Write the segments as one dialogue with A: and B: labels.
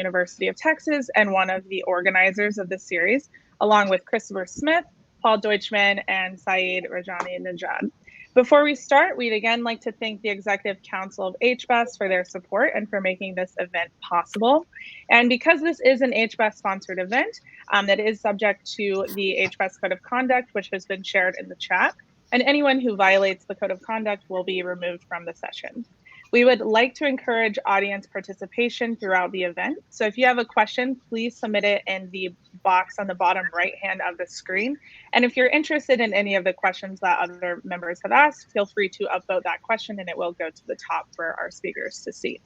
A: University of Texas and one of the organizers of the series, along with Christopher Smith, Paul Deutschman, and Saeed Rajani Najad. Before we start, we'd again like to thank the Executive Council of HBES for their support and for making this event possible. And because this is an HBES-sponsored event, that is subject to the HBES Code of Conduct, which has been shared in the chat, and anyone who violates the Code of Conduct will be removed from the session. We would like to encourage audience participation throughout the event. So if you have a question, please submit it in the box on the bottom right hand of the screen. And if you're interested in any of the questions that other members have asked, feel free to upvote that question and it will go to the top for our speakers to see.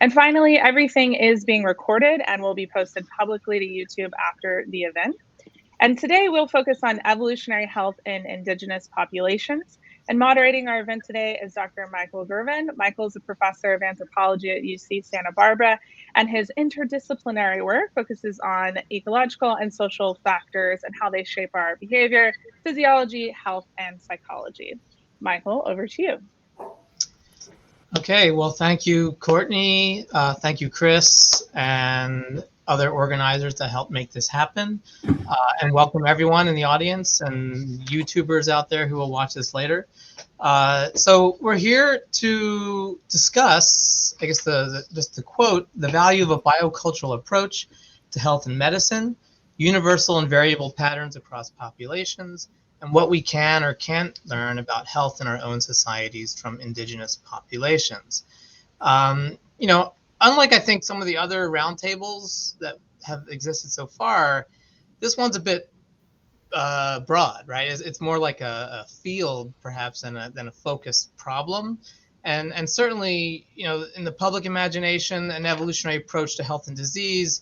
A: And finally, everything is being recorded and will be posted publicly to YouTube after the event. And today we'll focus on evolutionary health in Indigenous populations. And moderating our event today is Dr. Michael Gurven. Michael is a professor of anthropology at UC Santa Barbara, and his interdisciplinary work focuses on ecological and social factors and how they shape our behavior, physiology, health, and psychology. Michael, over to you.
B: Okay, well, thank you, Courtney. Thank you, Chris, and other organizers that helped make this happen. And welcome everyone in the audience and YouTubers out there who will watch this later. So we're here to discuss, I guess, just to quote, the value of a biocultural approach to health and medicine, universal and variable patterns across populations, and what we can or can't learn about health in our own societies from Indigenous populations. You know, unlike I think some of the other roundtables that have existed so far, this one's a bit broad, right? It's more like a field perhaps than a focused problem. And certainly, you know, in the public imagination, an evolutionary approach to health and disease,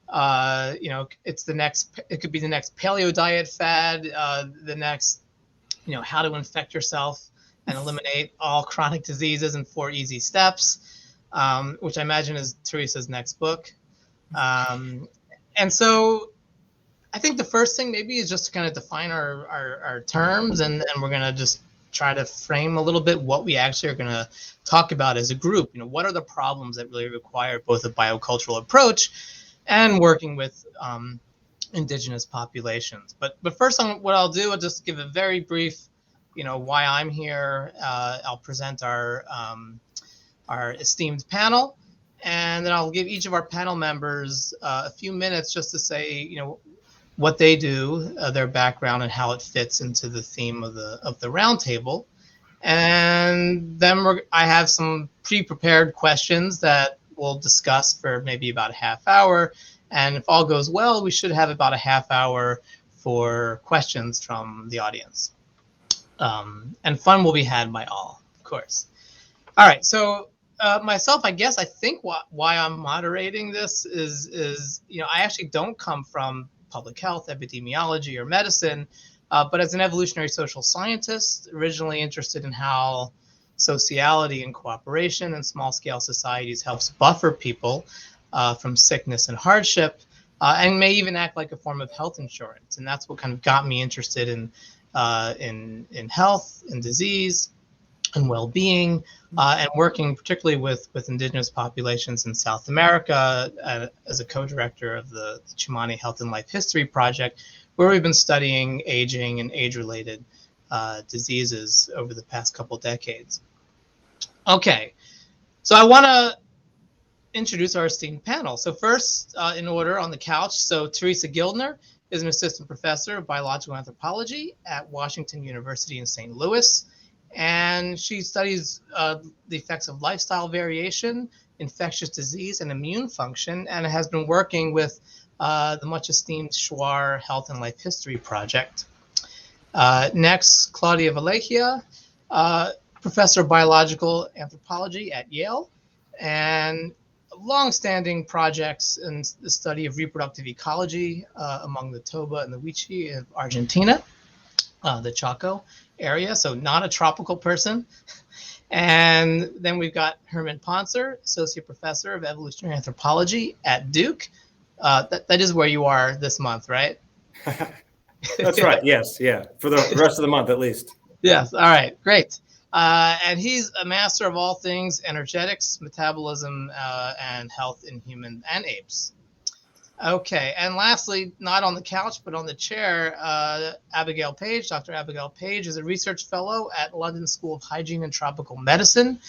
B: you know, it could be the next paleo diet fad, the next, you know, how to infect yourself and eliminate all chronic diseases in 4 easy steps. Which I imagine is Teresa's next book. And so I think the first thing maybe is just to kind of define our terms, and we're going to just try to frame a little bit what we actually are going to talk about as a group. You know, what are the problems that really require both a biocultural approach and working with Indigenous populations. But first, what I'll do, I'll just give a very brief, you know, why I'm here. I'll present our esteemed panel, and then I'll give each of our panel members a few minutes just to say, you know, what they do, their background, and how it fits into the theme of the roundtable. And then I have some pre-prepared questions that we'll discuss for maybe about a half hour. And if all goes well, we should have about a half hour for questions from the audience. And fun will be had by all, of course. All right, so myself, I guess I think why I'm moderating this is, you know, I actually don't come from public health, epidemiology, or medicine, but as an evolutionary social scientist, originally interested in how sociality and cooperation in small-scale societies helps buffer people from sickness and hardship, and may even act like a form of health insurance. And that's what kind of got me interested in health and disease and well-being, and working particularly with Indigenous populations in South America as a co-director of the Chimani Health and Life History Project, where we've been studying aging and age-related diseases over the past couple decades. Okay, so I want to introduce our esteemed panel. So first, in order on the couch, so Teresa Gildner is an assistant professor of biological anthropology at Washington University in St. Louis. And she studies the effects of lifestyle variation, infectious disease, and immune function, and has been working with the much esteemed Shuar Health and Life History Project. Next, Claudia Valeggia, professor of biological anthropology at Yale, and long-standing projects in the study of reproductive ecology among the Toba and the Huichi of Argentina, the Chaco area, so not a tropical person. And then we've got Herman Pontzer, associate professor of evolutionary anthropology at Duke. That is where you are this month, right?
C: That's right. Yes. Yeah. For the rest of the month, at least.
B: Yes. All right. Great. And he's a master of all things energetics, metabolism, and health in human and apes. Okay, and lastly, not on the couch, but on the chair, Abigail Page. Dr. Abigail Page is a research fellow at London School of Hygiene and Tropical Medicine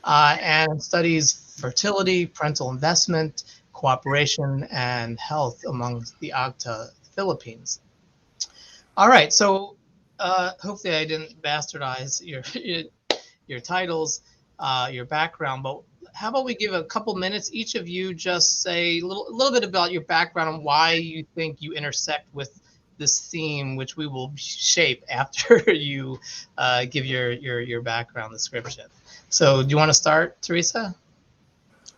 B: and studies fertility, parental investment, cooperation, and health among the AGTA Philippines. All right, so hopefully I didn't bastardize your titles, your background, but how about we give a couple minutes, each of you just say a little bit about your background and why you think you intersect with this theme, which we will shape after you give your background description. So do you want to start, Teresa?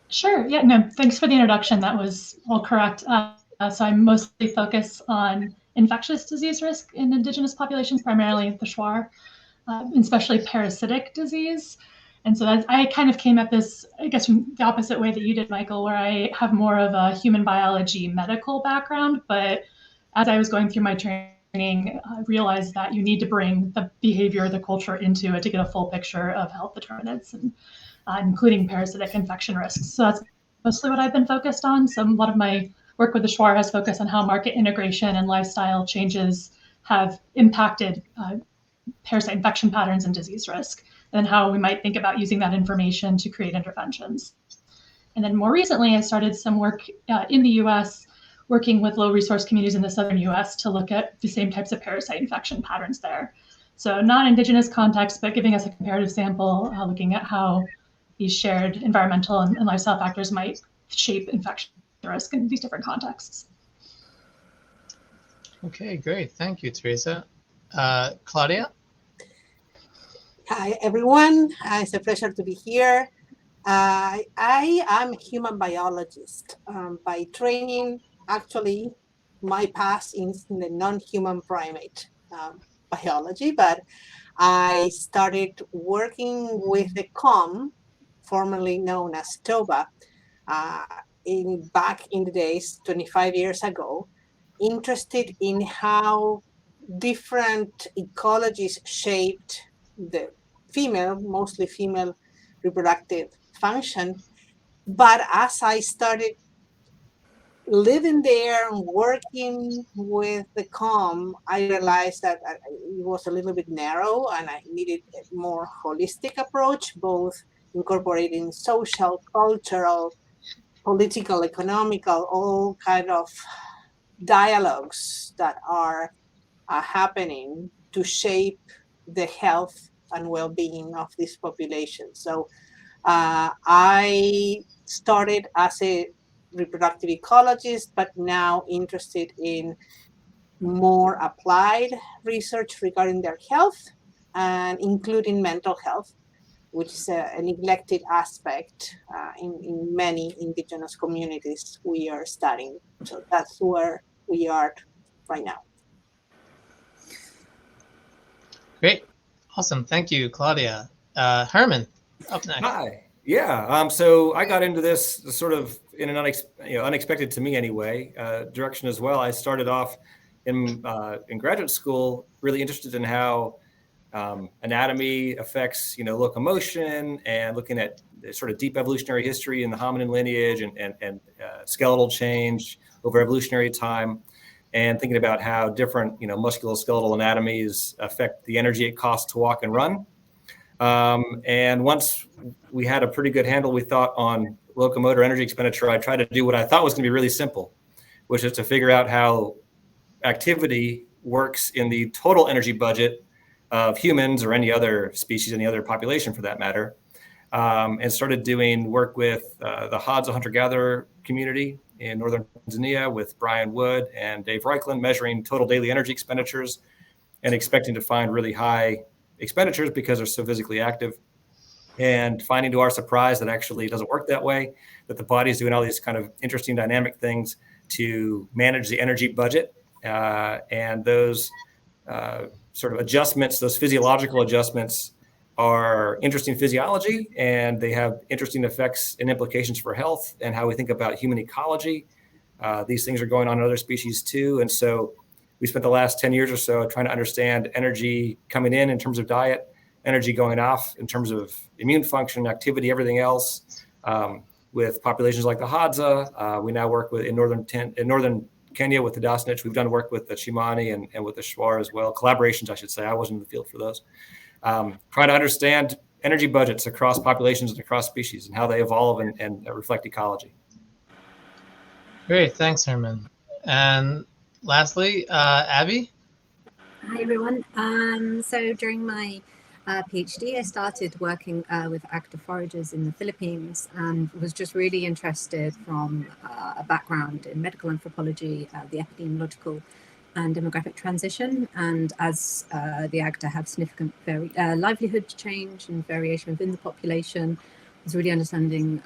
C: Sure. Yeah, no, thanks for the introduction. That was all correct. So I mostly focus on infectious disease risk in Indigenous populations, primarily the Shuar, especially parasitic disease. And so I kind of came at this, I guess, from the opposite way that you did, Michael, where I have more of a human biology medical background. But as I was going through my training, I realized that you need to bring the behavior, the culture into it to get a full picture of health determinants, and including parasitic infection risks. So that's mostly what I've been focused on. So a lot of my work with the Shuar has focused on how market integration and lifestyle changes have impacted parasite infection patterns and disease risk, and how we might think about using that information to create interventions. And then more recently, I started some work in the US, working with low resource communities in the southern US to look at the same types of parasite infection patterns there. So not Indigenous context, but giving us a comparative sample, looking at how these shared environmental and lifestyle factors might shape infection risk in these different contexts.
B: Okay, great. Thank you, Teresa. Claudia?
D: Hi, everyone. It's a pleasure to be here. I am a human biologist by training. Actually, my past is in the non-human primate biology, but I started working with the COM, formerly known as TOBA, back in the days, 25 years ago, interested in how different ecologies shaped the female, mostly female reproductive function. But as I started living there and working with the COM, I realized that it was a little bit narrow and I needed a more holistic approach, both incorporating social, cultural, political, economical, all kind of dialogues that are happening to shape the health and well-being of this population. So I started as a reproductive ecologist, but now interested in more applied research regarding their health and including mental health, which is a neglected aspect in many Indigenous communities we are studying. So that's where we are right now.
B: Great. Awesome. Thank you, Claudia. Herman, up next.
E: Hi. Yeah. So I got into this sort of in an unexpected to me anyway direction as well. I started off in graduate school really interested in how anatomy affects locomotion and looking at sort of deep evolutionary history in the hominin lineage and skeletal change over evolutionary time, and thinking about how different musculoskeletal anatomies affect the energy it costs to walk and run. And once we had a pretty good handle, we thought, on locomotor energy expenditure, I tried to do what I thought was going to be really simple, which is to figure out how activity works in the total energy budget of humans or any other species, any other population for that matter, and started doing work with the Hadza hunter-gatherer community in northern Tanzania with Brian Wood and Dave Reichland, measuring total daily energy expenditures and expecting to find really high expenditures because they're so physically active, and finding to our surprise that actually it doesn't work that way, that the body's doing all these kind of interesting dynamic things to manage the energy budget, and those sort of adjustments, those physiological adjustments, are interesting physiology, and they have interesting effects and implications for health and how we think about human ecology. These things are going on in other species too. And so we spent the last 10 years or so trying to understand energy coming in terms of diet energy going off in terms of immune function, activity, everything else. With populations like the Hadza, we now work with in northern Kenya with the Dasnich. We've done work with the Chimani and with the Shuar as well. Collaborations, I should say. I wasn't in the field for those. Trying to understand energy budgets across populations and across species and how they evolve and reflect ecology.
B: Great, thanks, Herman. And lastly, Abby?
F: Hi, everyone. So during my PhD, I started working with active foragers in the Philippines and was just really interested from a background in medical anthropology, the epidemiological and demographic transition. And as the AGTA have significant livelihood change and variation within the population, I was really interested in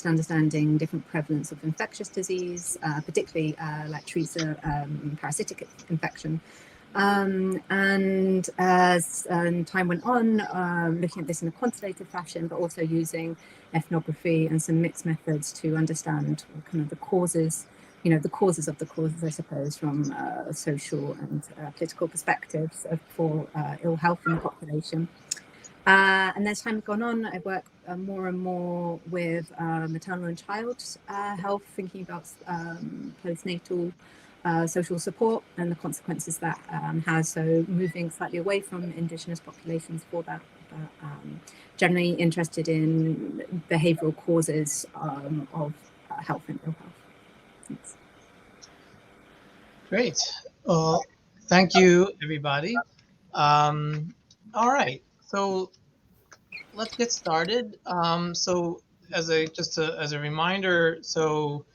F: understanding different prevalence of infectious disease, particularly like Teresa parasitic infection. And as time went on, looking at this in a quantitative fashion, but also using ethnography and some mixed methods to understand kind of the causes, the causes of the causes, I suppose, from social and political perspectives for ill health in the population. And as time has gone on, I work more and more with maternal and child health, thinking about postnatal social support and the consequences that has. So moving slightly away from Indigenous populations for that, but generally interested in behavioural causes of health and ill health. Thanks.
B: Great. Well, thank you, everybody. All right. So let's get started. So as a reminder, so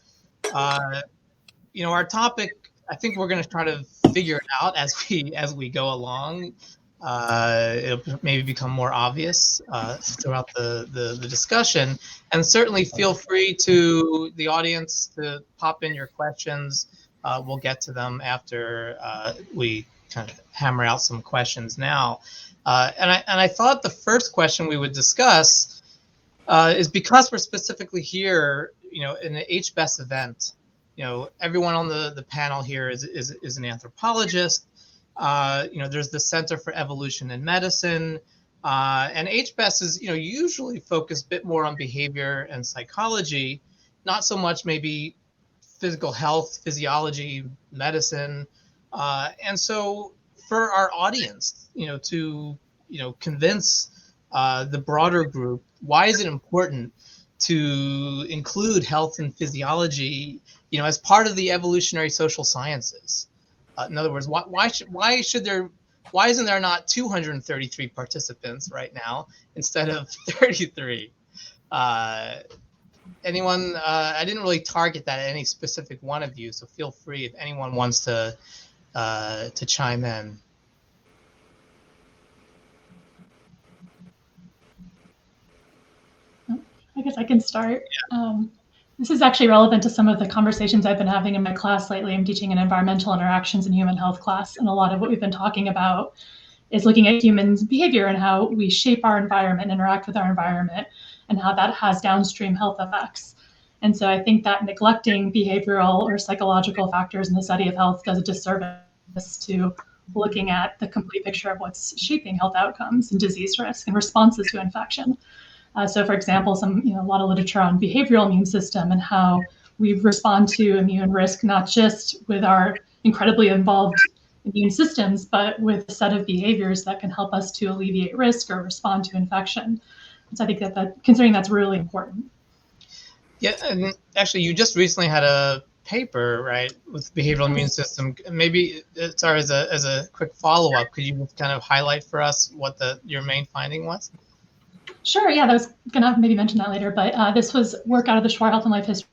B: our topic, I think we're going to try to figure it out as we go along. It'll maybe become more obvious throughout the discussion, and certainly feel free to the audience to pop in your questions. We'll get to them after we kind of hammer out some questions now. And I thought the first question we would discuss is, because we're specifically here, in the HBES event. Everyone on the panel here is an anthropologist. There's the Center for Evolution in Medicine, and HBES is usually focused a bit more on behavior and psychology, not so much maybe physical health, physiology, medicine, and so for our audience, to convince the broader group, why is it important to include health and physiology, as part of the evolutionary social sciences? In other words, why isn't there not 233 participants right now instead of 33? Anyone? I didn't really target that at any specific one of you, so feel free if anyone wants to chime in.
C: I guess I can start. This is actually relevant to some of the conversations I've been having in my class lately. I'm teaching an environmental interactions and human health class, and a lot of what we've been talking about is looking at humans' behavior and how we shape our environment, interact with our environment, and how that has downstream health effects. And so I think that neglecting behavioral or psychological factors in the study of health does a disservice to looking at the complete picture of what's shaping health outcomes and disease risk and responses to infection. So, for example, a lot of literature on behavioral immune system and how we respond to immune risk, not just with our incredibly involved immune systems, but with a set of behaviors that can help us to alleviate risk or respond to infection. So I think that considering that's really important.
B: Yeah, and actually, you just recently had a paper, right, with behavioral immune system. Maybe, sorry, as a quick follow-up, could you kind of highlight for us what your main finding was?
C: Sure, yeah, I was going to maybe mention that later, but this was work out of the Shuar Health and Life History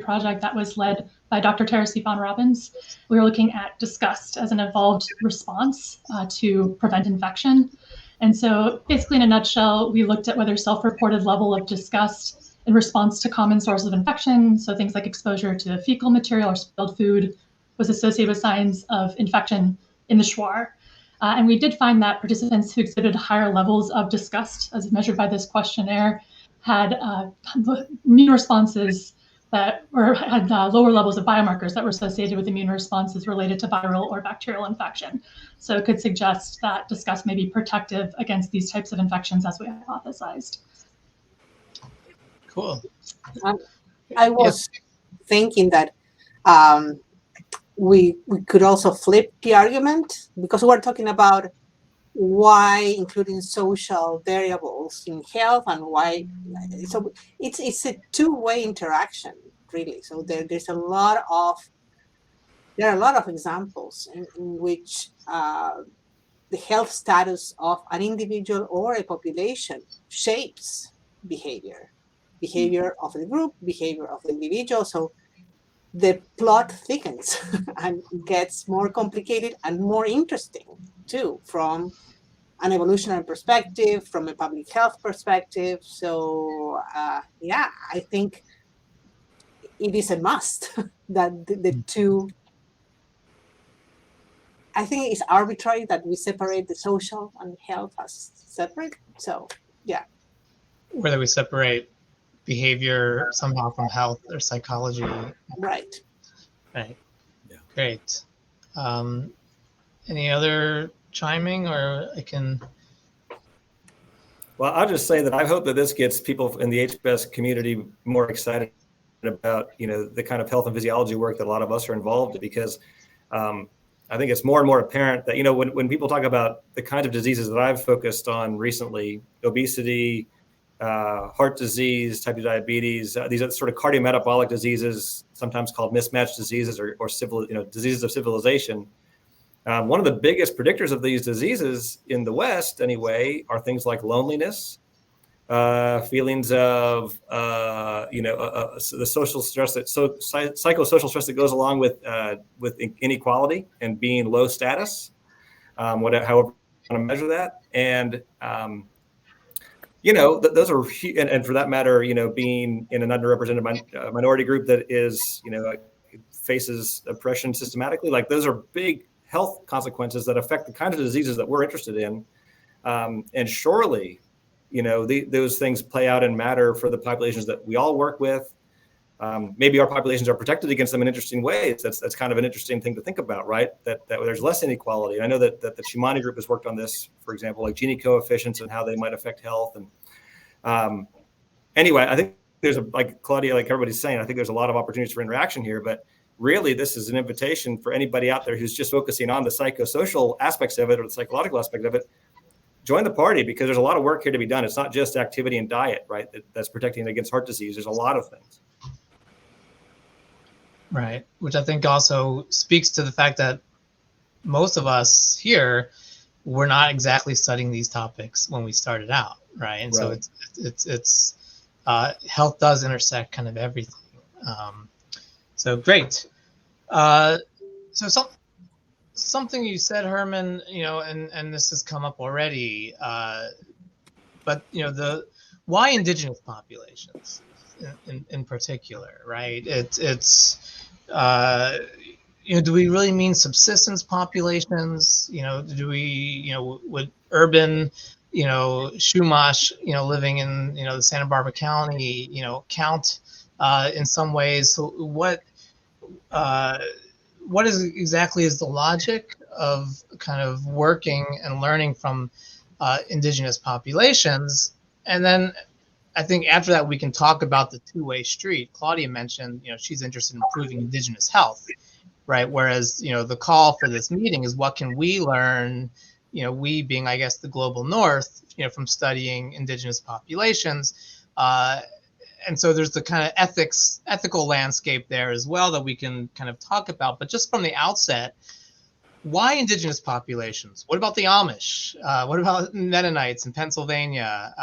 C: Project that was led by Dr. Teresa Robbins. We were looking at disgust as an evolved response to prevent infection. And so basically, in a nutshell, we looked at whether self-reported level of disgust in response to common sources of infection, so things like exposure to fecal material or spilled food, was associated with signs of infection in the Shuar. And we did find that participants who exhibited higher levels of disgust, as measured by this questionnaire, had immune responses that or had lower levels of biomarkers that were associated with immune responses related to viral or bacterial infection. So it could suggest that disgust may be protective against these types of infections as we hypothesized.
B: Cool.
D: I was thinking that we could also flip the argument, because we're talking about why including social variables in health and why. So it's a two-way interaction, really. So there are a lot of examples in which the health status of an individual or a population shapes behavior of the group, behavior of the individual. So the plot thickens and gets more complicated and more interesting too, from an evolutionary perspective, from a public health perspective. So yeah, I think it is a must that the two. I think it's arbitrary that we separate the social and health as separate. So yeah.
B: Whether we separate behavior somehow from health or psychology.
D: Right.
B: Right.
E: Yeah.
B: Great. Any other chiming, or I can?
E: Well, I'll just say that I hope that this gets people in the HBS community more excited about, the kind of health and physiology work that a lot of us are involved in, because I think it's more and more apparent that, when people talk about the kinds of diseases that I've focused on recently, obesity, heart disease, type 2 diabetes, these are sort of cardiometabolic diseases, sometimes called mismatched diseases or diseases of civilization. One of the biggest predictors of these diseases in the West, anyway, are things like loneliness, feelings of, the social stress, psychosocial stress that goes along with inequality and being low status, however you want to measure that. And, those are, and for that matter, being in an underrepresented minority group that is, faces oppression systematically, like those are big health consequences that affect the kinds of diseases that we're interested in. And surely, those things play out and matter for the populations that we all work with. Maybe our populations are protected against them in interesting ways. That's kind of an interesting thing to think about, right? That there's less inequality. And I know that the Shimani group has worked on this, for example, like Gini coefficients and how they might affect health. And anyway, I think there's like Claudia, like everybody's saying, I think there's a lot of opportunities for interaction here, but really this is an invitation for anybody out there who's just focusing on the psychosocial aspects of it or the psychological aspect of it. Join the party, because there's a lot of work here to be done. It's not just activity and diet, right? That's protecting against heart disease. There's a lot of things.
B: Right, which I think also speaks to the fact that most of us here were not exactly studying these topics when we started out, right? And so it's health does intersect kind of everything. So great. So something you said, Herman, and this has come up already, but why Indigenous populations in particular, right? Do we really mean subsistence populations? Do we, would urban, Chumash, living in, the Santa Barbara County, count in some ways? So what is exactly is the logic of kind of working and learning from Indigenous populations? And then I think after that, we can talk about the two-way street. Claudia mentioned, she's interested in improving Indigenous health, right? Whereas, the call for this meeting is what can we learn, we being, I guess, the global North, from studying Indigenous populations. And so there's the kind of ethical landscape there as well that we can kind of talk about. But just from the outset, why Indigenous populations? What about the Amish? What about Mennonites in Pennsylvania?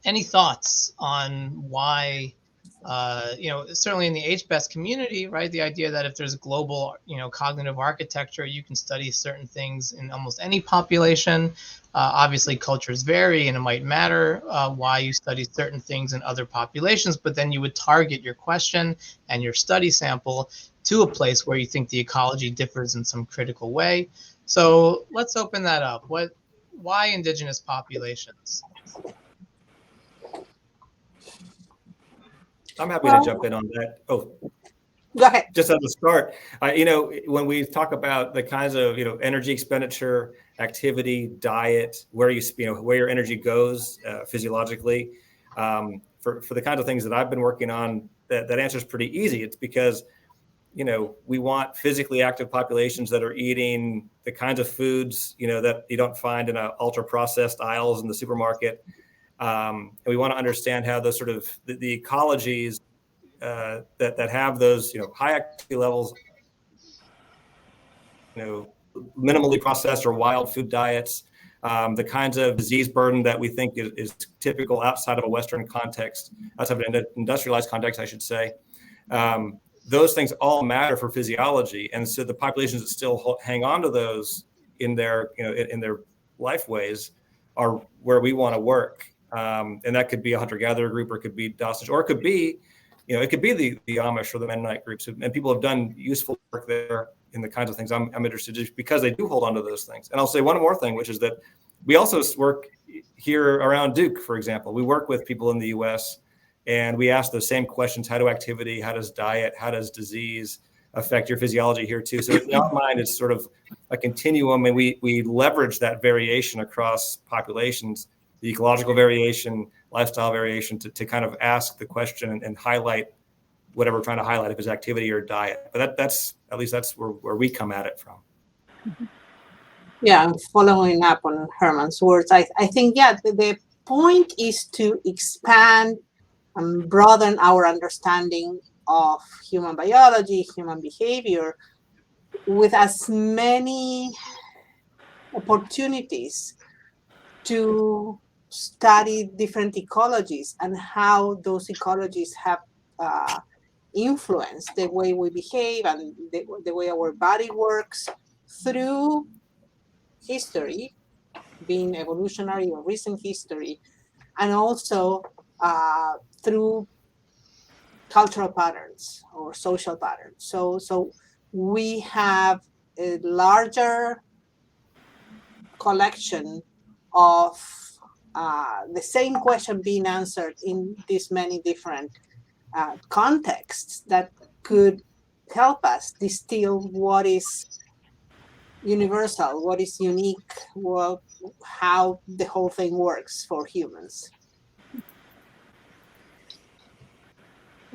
B: Any thoughts on why, certainly in the HBS community, right? The idea that if there's a global, cognitive architecture, you can study certain things in almost any population. Obviously, cultures vary, and it might matter why you study certain things in other populations, but then you would target your question and your study sample to a place where you think the ecology differs in some critical way. So let's open that up. Why Indigenous populations?
E: I'm happy to jump in on that. Oh,
D: go ahead.
E: Just at the start, when we talk about the kinds of energy expenditure, activity, diet, where where your energy goes physiologically, for the kinds of things that I've been working on, that answer is pretty easy. It's because we want physically active populations that are eating the kinds of foods that you don't find in ultra processed aisles in the supermarket, and we want to understand how those sort of the ecologies that have those high activity levels, minimally processed or wild food diets, the kinds of disease burden that we think is typical outside of a Western context, outside of an industrialized context, I should say. Those things all matter for physiology, and so the populations that still hang on to those in their life ways are where we want to work, and that could be a hunter-gatherer group, or it could be Dawson, or it could be it could be the Amish or the Mennonite groups, and people have done useful work there in the kinds of things I'm interested in, because they do hold on to those things. And I'll say one more thing, which is that we also work here around Duke, for example. We work with people in the U.S., and we ask the same questions: how do activity, how does diet, how does disease affect your physiology here too? So in our mind, it's sort of a continuum, and we leverage that variation across populations, the ecological variation, lifestyle variation, to kind of ask the question and highlight whatever we're trying to highlight, if it's activity or diet. But that's where we come at it from.
D: Yeah, I'm following up on Herman's words. I think, the point is to expand and broaden our understanding of human biology, human behavior, with as many opportunities to study different ecologies and how those ecologies have influenced the way we behave and the way our body works through history, being evolutionary or recent history, and also through cultural patterns or social patterns. So we have a larger collection of the same question being answered in these many different contexts that could help us distill what is universal, what is unique, how the whole thing works for humans.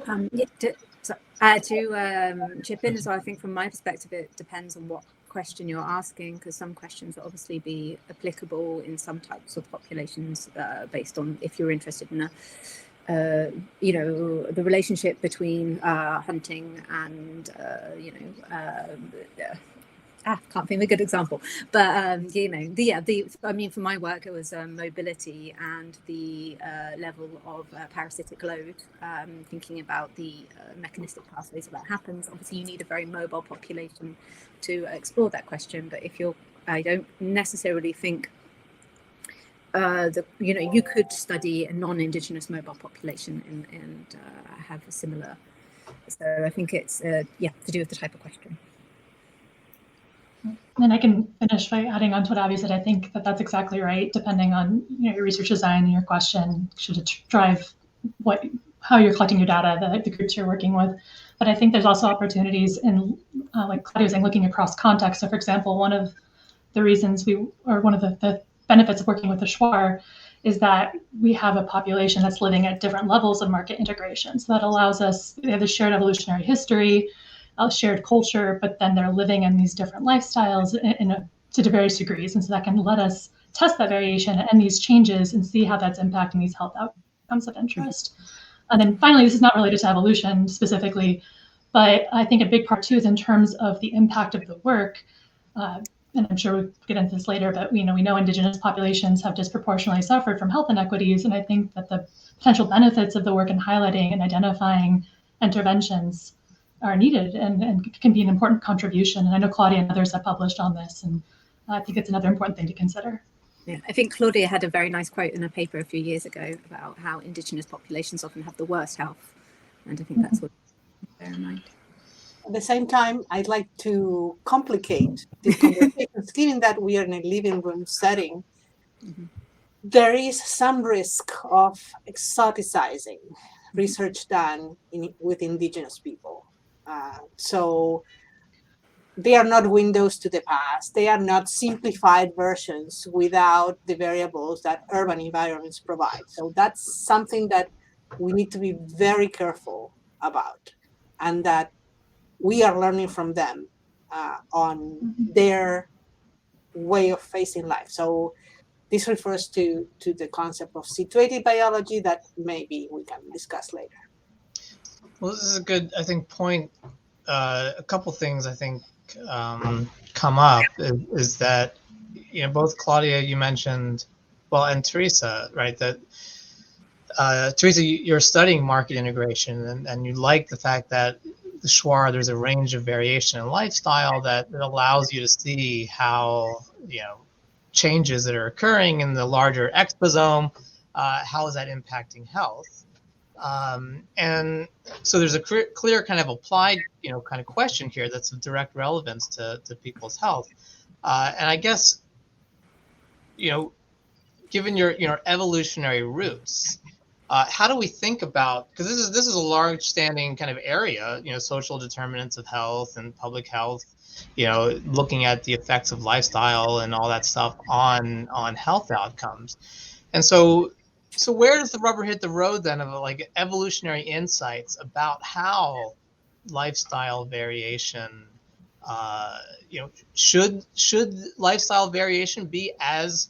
F: To chip in as well, I think from my perspective, it depends on what question you're asking, because some questions will obviously be applicable in some types of populations based on if you're interested in the relationship between hunting and can't think of a good example, but for my work, it was mobility and the level of parasitic load, thinking about the mechanistic pathways that happens. Obviously, you need a very mobile population to explore that question, but I don't necessarily think you could study a non-Indigenous mobile population and have a similar. So I think it's to do with the type of question.
C: And I can finish by adding on to what Abby said. I think that's exactly right. Depending on your research design and your question, should it drive how you're collecting your data, the groups you're working with. But I think there's also opportunities in, like Claudia was saying, looking across context. So, for example, one of the reasons one of the benefits of working with the Shuar is that we have a population that's living at different levels of market integration. So that allows us, they have a shared evolutionary history, a shared culture, but then they're living in these different lifestyles to various degrees. And so that can let us test that variation and these changes and see how that's impacting these health outcomes of interest. And then finally, this is not related to evolution specifically, but I think a big part too is in terms of the impact of the work. And I'm sure we'll get into this later, but we know Indigenous populations have disproportionately suffered from health inequities. And I think that the potential benefits of the work in highlighting and identifying interventions are needed and can be an important contribution. And I know Claudia and others have published on this, and I think it's another important thing to consider.
F: Yeah, I think Claudia had a very nice quote in a paper a few years ago about how Indigenous populations often have the worst health. And I think that's what to bear in mind.
D: At the same time, I'd like to complicate these conversations, given that we are in a living room setting. Mm-hmm. There is some risk of exoticizing research done with Indigenous people. So they are not windows to the past. They are not simplified versions without the variables that urban environments provide. So that's something that we need to be very careful about, and that we are learning from them on their way of facing life. So this refers to the concept of situated biology that maybe we can discuss later.
B: Well, this is a good, I think, point. A couple things I think come up is that, both Claudia, you mentioned, well, and Teresa, right, that Teresa, you're studying market integration, and you like the fact that the Schwarr, there's a range of variation in lifestyle that allows you to see how, changes that are occurring in the larger exposome, how is that impacting health? And so there's a clear kind of applied, kind of question here that's of direct relevance to people's health. And I guess, given your evolutionary roots, how do we think about, because this is a large standing kind of area, social determinants of health and public health, looking at the effects of lifestyle and all that stuff on health outcomes. And so where does the rubber hit the road then of like evolutionary insights about how lifestyle variation, should lifestyle variation be as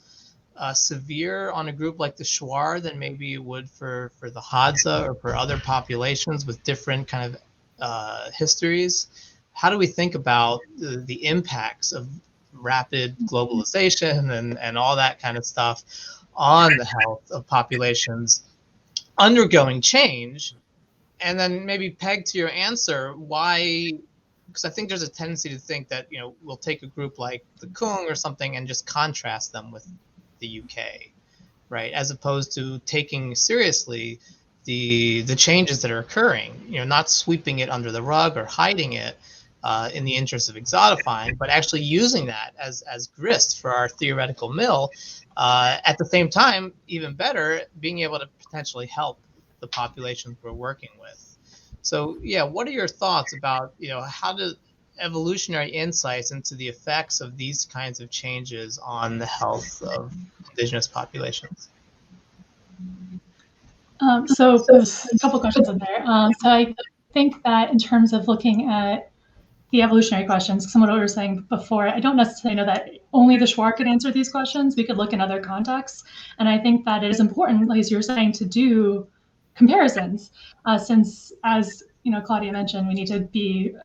B: severe on a group like the Schwarr than maybe it would for the Hadza or for other populations with different kind of histories? How do we think about the impacts of rapid globalization and all that kind of stuff on the health of populations undergoing change? And then maybe peg to your answer why, because I think there's a tendency to think that, we'll take a group like the Kung or something and just contrast them with the UK, right? As opposed to taking seriously the changes that are occurring, not sweeping it under the rug or hiding it in the interest of exotifying, but actually using that as grist for our theoretical mill. At the same time, even better, being able to potentially help the populations we're working with. So yeah, what are your thoughts about, how do evolutionary insights into the effects of these kinds of changes on the health of Indigenous populations?
C: So there's a couple questions in there. So I think that in terms of looking at the evolutionary questions, some of what we were saying before, I don't necessarily know that only the Schwarr could answer these questions. We could look in other contexts. And I think that it is important, like as you were saying, to do comparisons, since, as Claudia mentioned, we need to be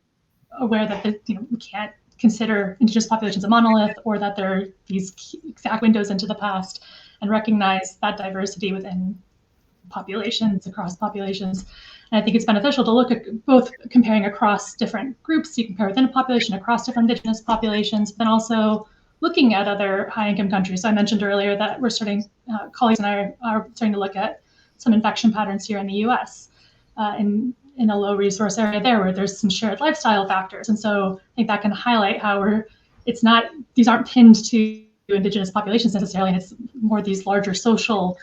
C: aware that we can't consider Indigenous populations a monolith, or that there are these exact windows into the past, and recognize that diversity within populations, across populations. And I think it's beneficial to look at both comparing across different groups. You compare within a population, across different Indigenous populations, but also looking at other high-income countries. So I mentioned earlier that we're starting, colleagues and I are starting to look at some infection patterns here in the US, in a low resource area there where there's some shared lifestyle factors. And so I think that can highlight how these aren't pinned to Indigenous populations necessarily, and it's more these larger social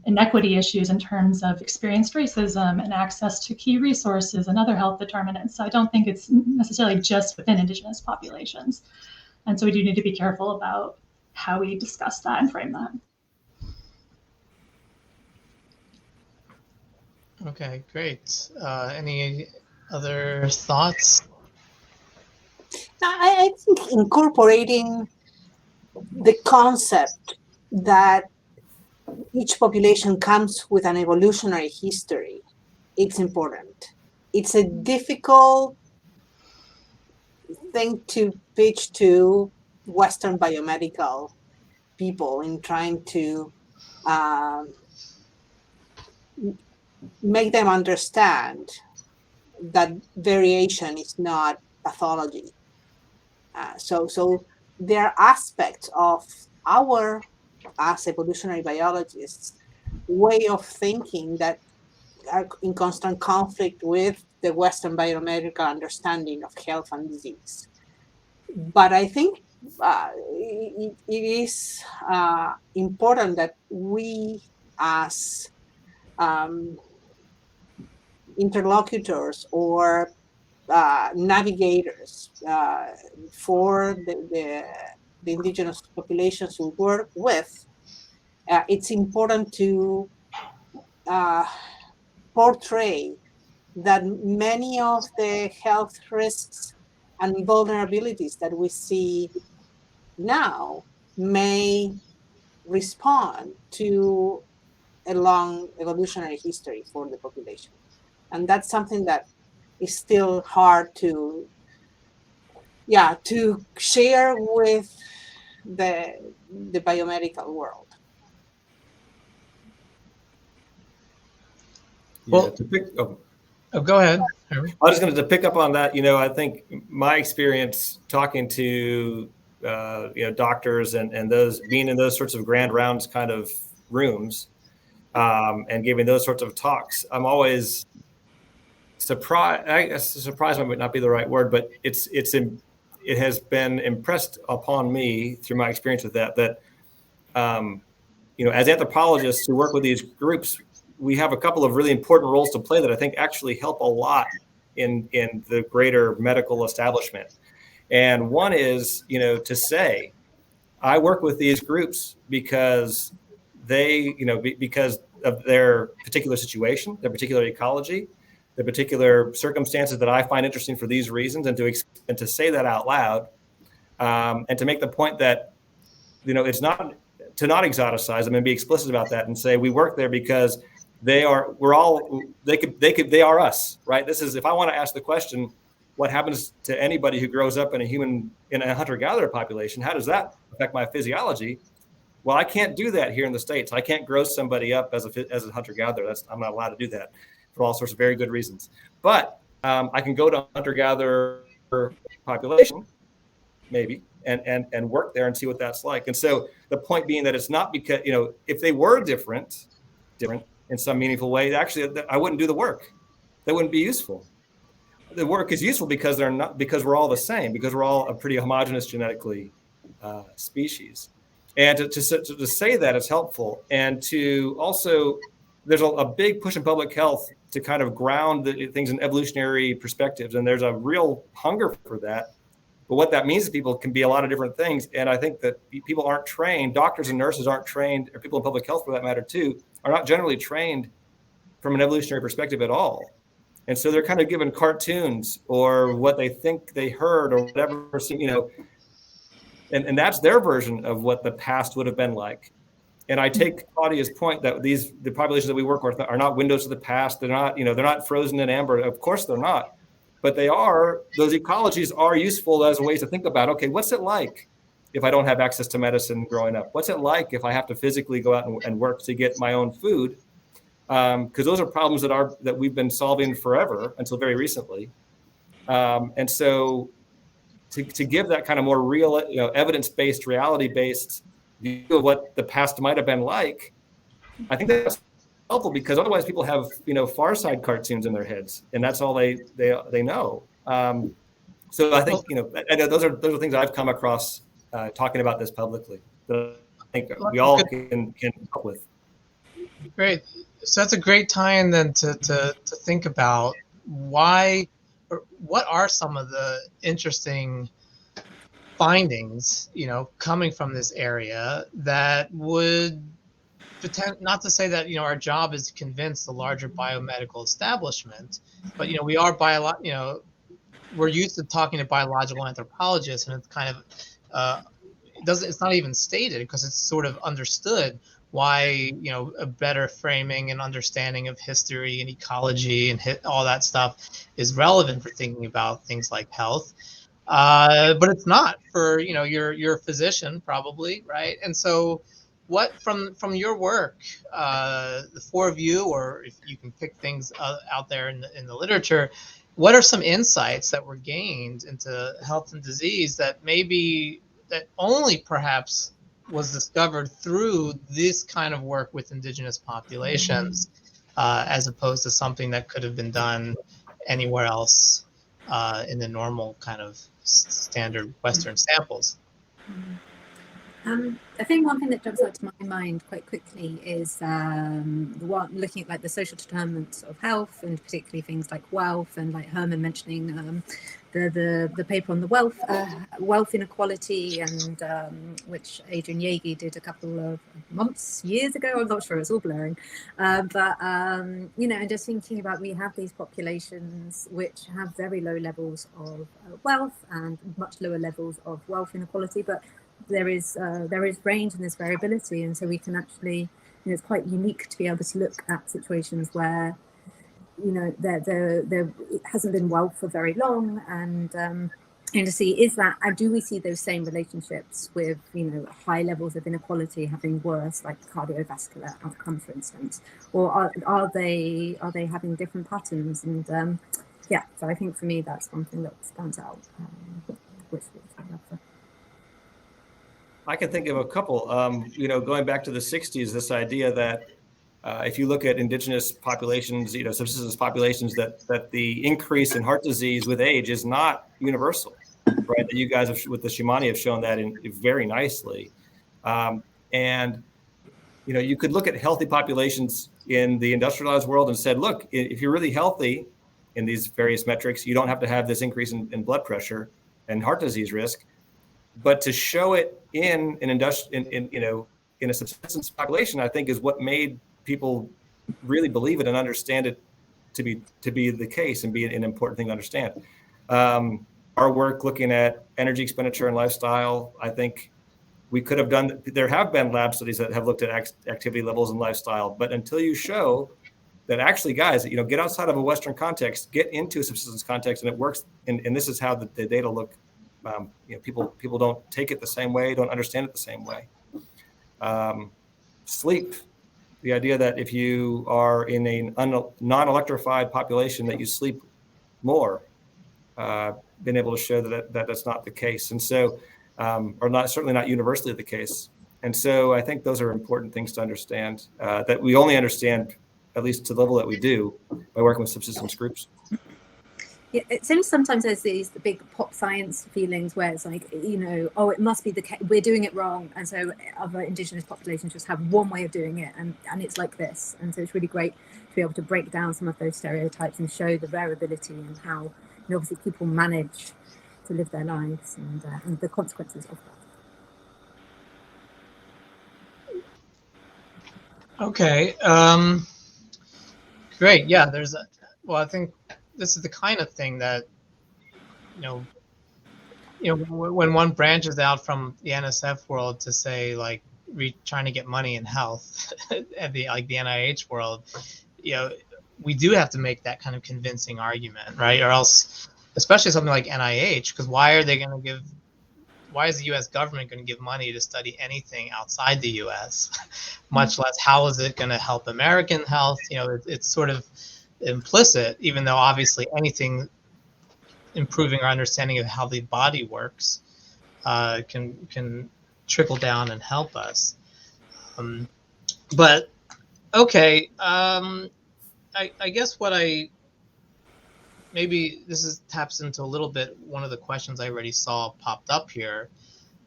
C: inequity issues in terms of experienced racism and access to key resources and other health determinants. So I don't think it's necessarily just within Indigenous populations. And so we do need to be careful about how we discuss that and frame that.
B: Okay, great. Any other thoughts?
D: I think incorporating the concept that each population comes with an evolutionary history, it's important. It's a difficult thing to pitch to Western biomedical people in trying to make them understand that variation is not pathology. So there are aspects of our, as evolutionary biologists, way of thinking that are in constant conflict with the Western biomedical understanding of health and disease. But I think it is important that we, as interlocutors or navigators for the indigenous populations we work with, it's important to portray that many of the health risks and vulnerabilities that we see now may respond to a long evolutionary history for the population. And that's something that is still hard to share with the biomedical world.
B: Well, go ahead.
E: I was just going to pick up on that. I think my experience talking to doctors and those being in those sorts of grand rounds kind of rooms and giving those sorts of talks, I'm always surprised. I guess surprised might not be the right word, but it has been impressed upon me through my experience with that as anthropologists who work with these groups, we have a couple of really important roles to play that I think actually help a lot in the greater medical establishment. And one is, to say, I work with these groups because they, because of their particular situation, their particular ecology, the particular circumstances that I find interesting for these reasons, and to say that out loud, and to make the point that, it's not to not exoticize them and be explicit about that and say we work there because they are us, right? This is, if I want to ask the question, what happens to anybody who grows up in a hunter-gatherer population? How does that affect my physiology? Well, I can't do that here in the States. I can't grow somebody up as a hunter-gatherer. I'm not allowed to do that for all sorts of very good reasons. But I can go to hunter-gatherer population, maybe, and work there and see what that's like. And so the point being that it's not because, if they were different in some meaningful way, actually, I wouldn't do the work. That wouldn't be useful. The work is useful because we're all the same, because we're all a pretty homogeneous genetically species. And to say that is helpful. And to also, there's a big push in public health to kind of ground things in evolutionary perspectives. And there's a real hunger for that. But what that means to people can be a lot of different things. And I think that people aren't trained, doctors and nurses aren't trained, or people in public health for that matter too, are not generally trained from an evolutionary perspective at all. And so they're kind of given cartoons or what they think they heard or whatever, and that's their version of what the past would have been like. And I take Claudia's point that the populations that we work with are not windows to the past. They're not, they're not frozen in amber. Of course they're not. But those ecologies are useful as ways to think about, okay, what's it like if I don't have access to medicine growing up? What's it like if I have to physically go out and work to get my own food? Because those are problems that we've been solving forever until very recently. And so to give that kind of more real, evidence-based, reality-based view of what the past might have been like, I think that's helpful, because otherwise people have Far Side cartoons in their heads, and that's all they know. So I think I know those are things I've come across talking about this publicly that I think we all can help with.
B: Great. So that's a great tie-in then to think about why, or what are some of the interesting findings, coming from this area that would pretend, not to say that our job is to convince the larger biomedical establishment, but we are we're used to talking to biological anthropologists, and it's kind of it's not even stated because it's sort of understood why a better framing and understanding of history and ecology and all that stuff is relevant for thinking about things like health, but it's not for your physician probably, right? And so what from your work, the four of you, or if you can pick things out there in the literature, what are some insights that were gained into health and disease that only perhaps was discovered through this kind of work with indigenous populations, as opposed to something that could have been done anywhere else in the normal kind of standard Western samples?
F: I think one thing that jumps out to my mind quite quickly is the one looking at like the social determinants of health, and particularly things like wealth, and like Herman mentioning the paper on the wealth inequality, and which Adrian Yagi did a couple of years ago. I'm not sure; it's all blurring. But you know, and just thinking about, we have these populations which have very low levels of wealth and much lower levels of wealth inequality, but there is range and there's variability, and so we can actually, you know, it's quite unique to be able to look at situations where, you know, there it hasn't been wealth for very long, and to see, is that, and do we see those same relationships with, you know, high levels of inequality having worse, like cardiovascular outcomes, for instance, or are they having different patterns? And yeah, so I think for me that's one thing that stands out, which I love.
E: I can think of a couple. You know, going back to the 60s, this idea that if you look at indigenous populations, you know, subsistence populations, that the increase in heart disease with age is not universal, right? That you guys have, with the Shimani, have shown that in very nicely. And you know, you could look at healthy populations in the industrialized world and said, look, if you're really healthy in these various metrics, you don't have to have this increase in blood pressure and heart disease risk. But to show it in an in a subsistence population, I think is what made people really believe it and understand it to be the case and be an important thing to understand. Our work looking at energy expenditure and lifestyle, I think we could have done. There have been lab studies that have looked at activity levels and lifestyle, but until you show that actually, guys, you know, get outside of a Western context, get into a subsistence context, and it works. And this is how the data look. You know, people don't take it the same way, don't understand it the same way. Sleep, the idea that if you are in a non-electrified population, that you sleep more, been able to show that that's not the case, and so, or not, certainly not universally the case. And so I think those are important things to understand, that we only understand, at least to the level that we do, by working with subsistence groups.
F: Yeah, it seems sometimes there's these big pop science feelings where it's like, you know, oh, it must be the case, we're doing it wrong, and so other indigenous populations just have one way of doing it, and it's like this. And so it's really great to be able to break down some of those stereotypes and show the variability and how, you know, obviously people manage to live their lives, and the consequences of that.
B: Okay. Great. Yeah. Well, I think this is the kind of thing that, you know, when one branches out from the NSF world to say, like, trying to get money in health at the NIH world, you know, we do have to make that kind of convincing argument, right? Or else, especially something like NIH, because why is the U.S. government going to give money to study anything outside the U.S., much less how is it going to help American health? You know, it's sort of implicit, even though obviously anything improving our understanding of how the body works can trickle down and help us. But okay, I guess maybe this taps into a little bit one of the questions I already saw popped up here,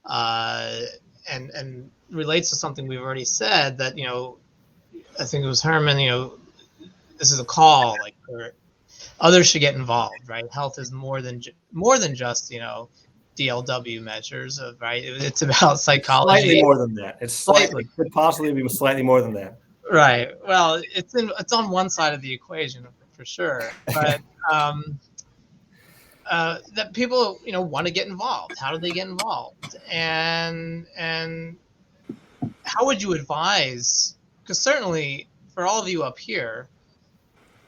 B: and relates to something we've already said, that, you know, I think it was Herman, you know, this is a call, like, others should get involved, right? Health is more than just, you know, DLW measures of, right? It's about psychology.
E: Slightly more than that. It's slightly, could possibly be slightly more than that.
B: Right. Well, it's on one side of the equation for sure, but that people, you know, want to get involved. How do they get involved? And how would you advise? Because certainly for all of you up here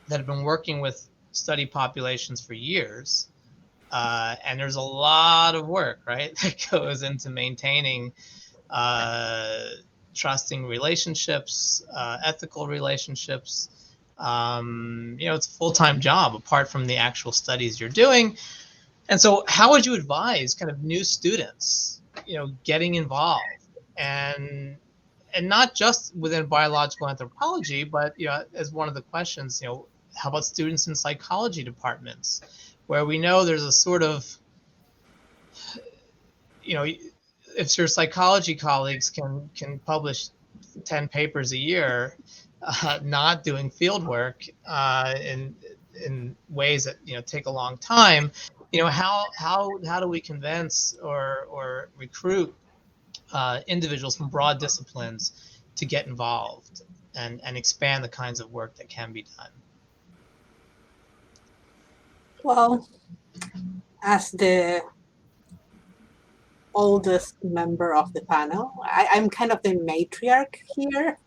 B: that have been working with study populations for years, and there's a lot of work, right, that goes into maintaining trusting relationships, ethical relationships. You know, it's a full-time job apart from the actual studies you're doing. And so how would you advise kind of new students, you know, getting involved, and not just within biological anthropology, but, you know, as one of the questions, you know, how about students in psychology departments, where we know there's a sort of, you know, if your psychology colleagues can publish 10 papers a year, not doing field work in ways that take a long time, how do we convince or recruit individuals from broad disciplines to get involved and expand the kinds of work that can be done?
D: Well, as the oldest member of the panel, I'm kind of the matriarch here.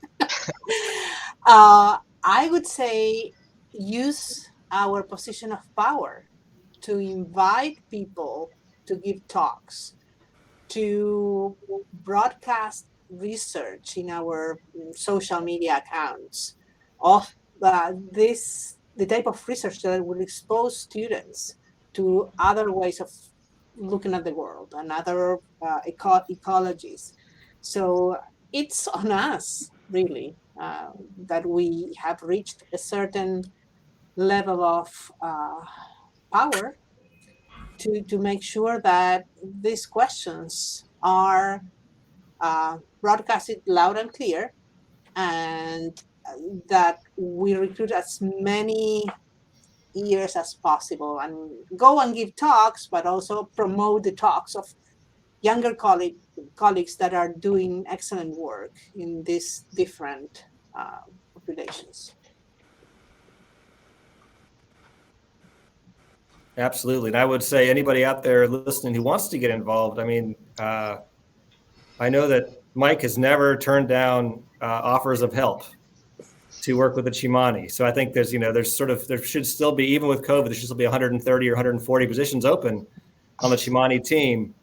D: I would say use our position of power to invite people to give talks, to broadcast research in our social media accounts of the type of research that will expose students to other ways of looking at the world and other ecologies. So it's on us, really, that we have reached a certain level of power to make sure that these questions are broadcasted loud and clear, and that we recruit as many ears as possible and go and give talks, but also promote the talks of younger colleagues that are doing excellent work in these different populations.
E: Absolutely. And I would say anybody out there listening who wants to get involved, I mean, I know that Mike has never turned down offers of help to work with the Chimani. So I think there should still be, even with COVID, there should still be 130 or 140 positions open on the Chimani team.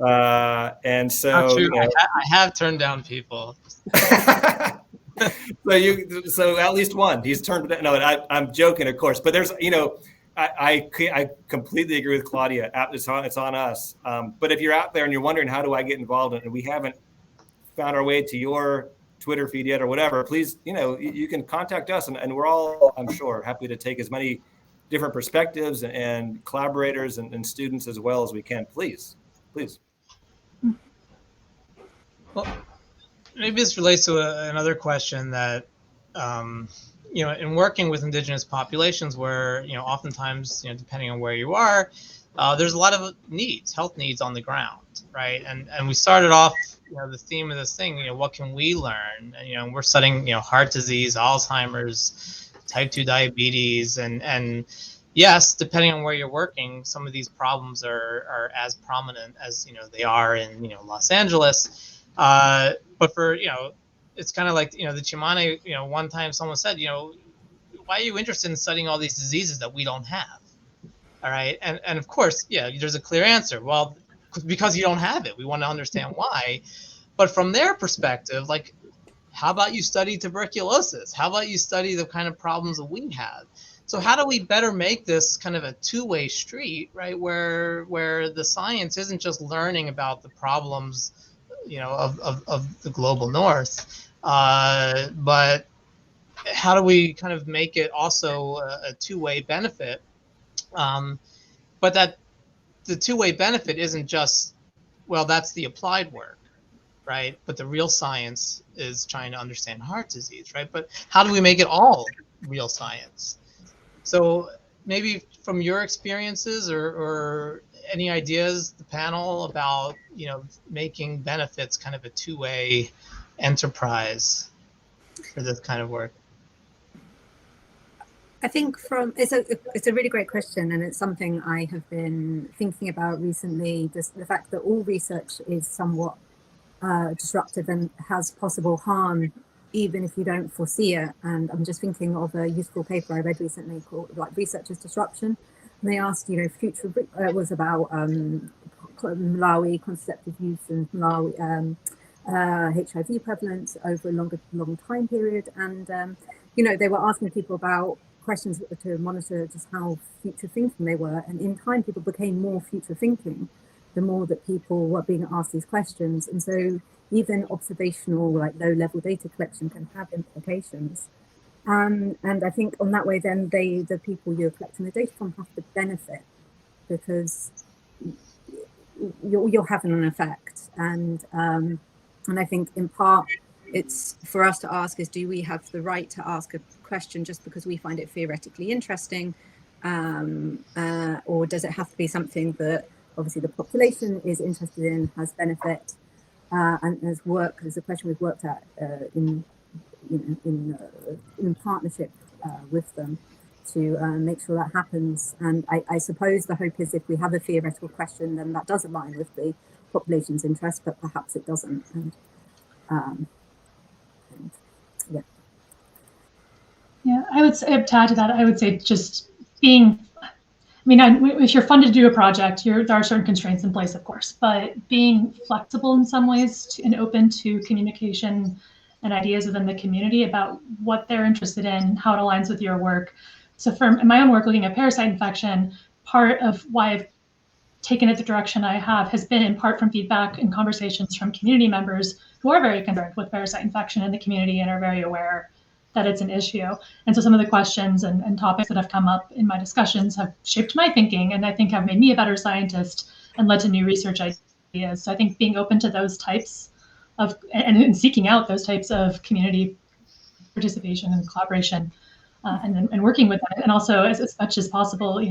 E: And so
B: Not true. I have turned down people.
E: So at least one. He's turned it. No, I'm joking, of course. But there's, I completely agree with Claudia. It's on us. But if you're out there and you're wondering how do I get involved, and we haven't found our way to your Twitter feed yet or whatever, please, you can contact us, and we're all, I'm sure, happy to take as many different perspectives and collaborators and students as well as we can. Please.
B: Well, maybe this relates to another question that, in working with Indigenous populations where, oftentimes, depending on where you are, there's a lot of health needs on the ground, right? And we started off, the theme of this thing, what can we learn? And, we're studying, heart disease, Alzheimer's, type 2 diabetes, and yes, depending on where you're working, some of these problems are as prominent as, they are in, Los Angeles. But for, it's kind of like, the Chimani, one time someone said, why are you interested in studying all these diseases that we don't have? All right. And of course, yeah, there's a clear answer. Well, because you don't have it, we want to understand why. But from their perspective, like, how about you study tuberculosis? How about you study the kind of problems that we have? So how do we better make this kind of a two-way street, right? Where the science isn't just learning about the problems, of the global north, but how do we kind of make it also a two-way benefit? But that the two-way benefit isn't just, well, that's the applied work, right? But the real science is trying to understand heart disease, right? But how do we make it all real science? So maybe from your experiences or any ideas, the panel, about, making benefits kind of a two-way enterprise for this kind of work?
F: I think it's a really great question, and it's something I have been thinking about recently. Just the fact that all research is somewhat disruptive and has possible harm, even if you don't foresee it. And I'm just thinking of a useful paper I read recently called Research's Disruption. And they asked, future, it was about Malawi contraceptive use and Malawi HIV prevalence over a long time period. And, they were asking people about questions to monitor just how future thinking they were. And in time, people became more future thinking the more that people were being asked these questions. And so even observational, low-level data collection can have implications. And I think on that way, then the people you're collecting the data from have to benefit, because you're having an effect. And I think in part it's for us to ask is, do we have the right to ask a question just because we find it theoretically interesting, or does it have to be something that obviously the population is interested in, has benefit, and has worked? There's a question we've worked at in partnership with them to make sure that happens. And I suppose the hope is if we have a theoretical question, then that does align with the population's interest, but perhaps it doesn't. And yeah.
C: Yeah, I would say, to add to that, I would say just being, I mean, if you're funded to do a project, there are certain constraints in place, of course, but being flexible in some ways and open to communication and ideas within the community about what they're interested in, how it aligns with your work. So in my own work looking at parasite infection, part of why I've taken it the direction I have has been in part from feedback and conversations from community members who are very concerned with parasite infection in the community and are very aware that it's an issue. And so some of the questions and topics that have come up in my discussions have shaped my thinking, and I think have made me a better scientist and led to new research ideas. So I think being open to those types of, and seeking out those types of community participation and collaboration, and working with them, and also as much as possible,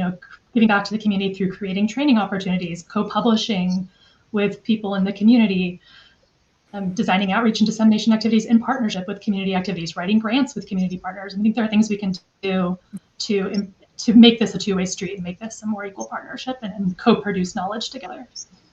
C: giving back to the community through creating training opportunities, co-publishing with people in the community, designing outreach and dissemination activities in partnership with community activities, writing grants with community partners. I think there are things we can do to make this a two-way street and make this a more equal partnership and co-produce knowledge together.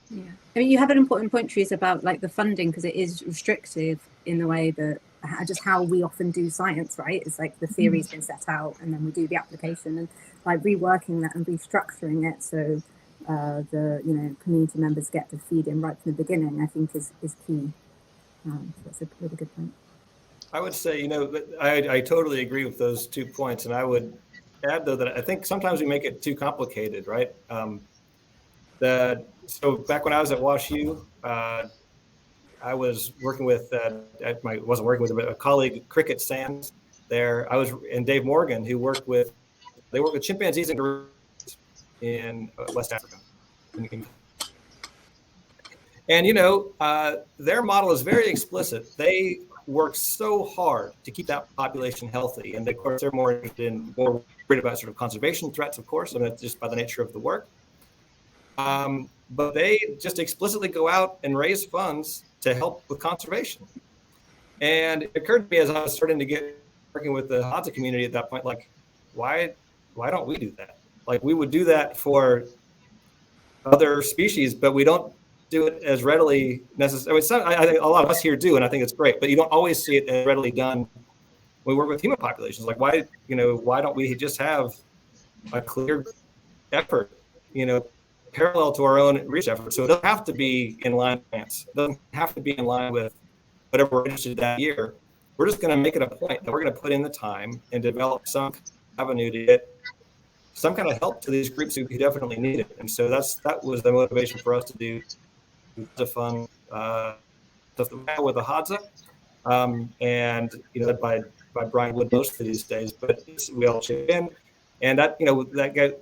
F: Yeah, I mean, you have an important point, Teresa, about like the funding, because it is restrictive in the way that just how we often do science, right? It's like the theory's been set out and then we do the application, and like reworking that and restructuring it so the community members get to feed in right from the beginning, I think is key. So that's a really good point. I would say,
E: I totally agree with those 2 points, and I would add though that I think sometimes we make it too complicated, right? So back when I was at WashU, I was working with wasn't working with a colleague, Cricket Sands. There, and Dave Morgan, who work with chimpanzees and gorillas in West Africa. And their model is very explicit. They work so hard to keep that population healthy, and of course they're more worried about sort of conservation threats, of course, and that's just by the nature of the work. But they just explicitly go out and raise funds to help with conservation. And it occurred to me as I was starting to working with the Hadza community at that point, like, why don't we do that? Like, we would do that for other species, but we don't do it as readily necessarily. I think a lot of us here do, and I think it's great, but you don't always see it as readily done when we work with human populations. Like, why don't we just have a clear effort, parallel to our own research efforts? So it doesn't have to be in line with grants. It doesn't have to be in line with whatever we're interested in that year. We're just going to make it a point that we're going to put in the time and develop some avenue to get some kind of help to these groups who definitely need it. And so that was the motivation for us to do the fun stuff with the Hadza, and led by Brian Wood most of these days. But we all chip in. And that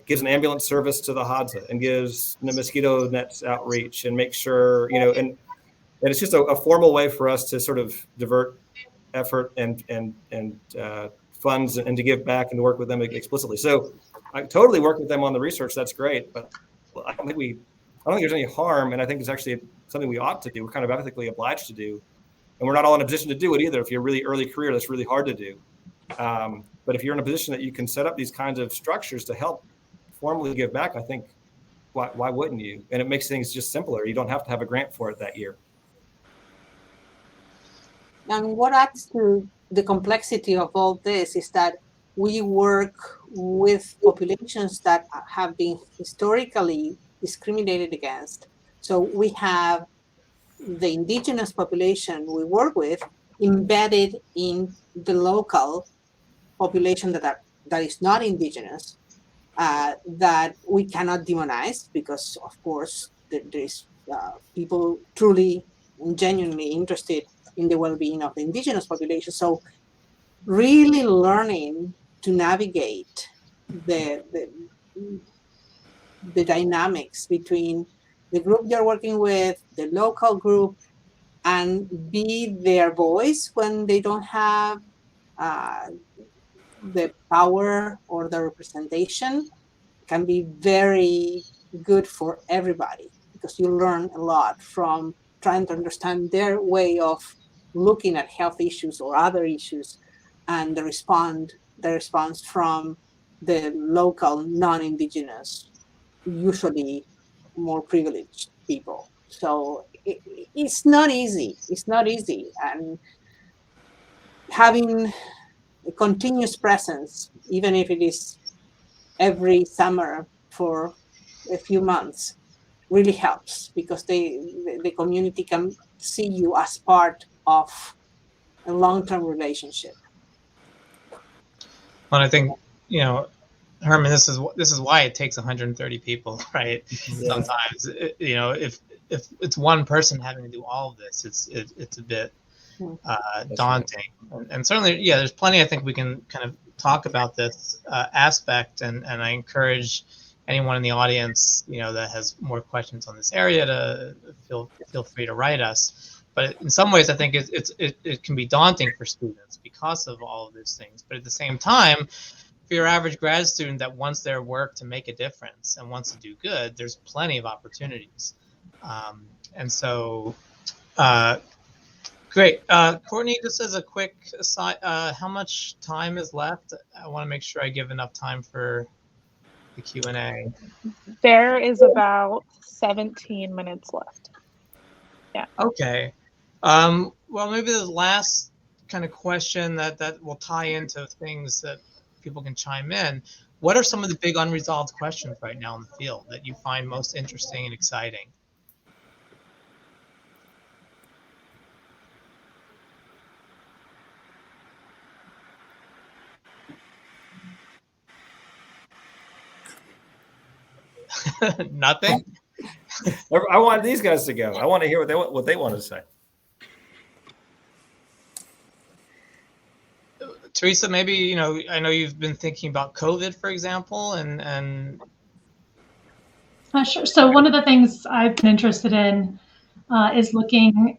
E: gives an ambulance service to the Hadza and gives the mosquito nets outreach and make sure, and it's just a formal way for us to sort of divert effort and funds and to give back and to work with them explicitly. So I totally work with them on the research. That's great, but I don't think there's any harm, and I think it's actually something we ought to do. We're kind of ethically obliged to do, and we're not all in a position to do it either. If you're a really early career, that's really hard to do. But if you're in a position that you can set up these kinds of structures to help formally give back, I think why wouldn't you? And it makes things just simpler. You don't have to have a grant for it that year.
D: And what adds to the complexity of all this is that we work with populations that have been historically discriminated against. So we have the indigenous population we work with embedded in the local population that is not indigenous, that we cannot demonize, because of course there is people truly and genuinely interested in the well-being of the indigenous population. So really learning to navigate the dynamics between the group you're working with, the local group, and be their voice when they don't have the power or the representation, can be very good for everybody, because you learn a lot from trying to understand their way of looking at health issues or other issues, and the response from the local non-Indigenous, usually more privileged people. So it's not easy. It's not easy. And having a continuous presence, even if it is every summer for a few months, really helps, because the community can see you as part of a long-term relationship.
B: Well, I think, Herman, this is why it takes 130 people, right?
E: Yeah.
B: Sometimes, if it's one person having to do all of this, it's a bit daunting. And certainly, yeah, there's plenty I think we can kind of talk about this aspect, and I encourage anyone in the audience, that has more questions on this area to feel free to write us. But in some ways, I think it can be daunting for students because of all of these things. But at the same time, for your average grad student that wants their work to make a difference and wants to do good, there's plenty of opportunities. And so, great. Courtney, just as a quick aside, how much time is left? I want to make sure I give enough time for the Q&A.
A: There is about 17 minutes left. Yeah.
B: Okay. Well, maybe the last kind of question that will tie into things that people can chime in. What are some of the big unresolved questions right now in the field that you find most interesting and exciting? Nothing?
E: I want these guys to go. I want to hear what they want to say.
B: Teresa, maybe, I know you've been thinking about COVID, for example, and
C: Sure. So one of the things I've been interested in is doing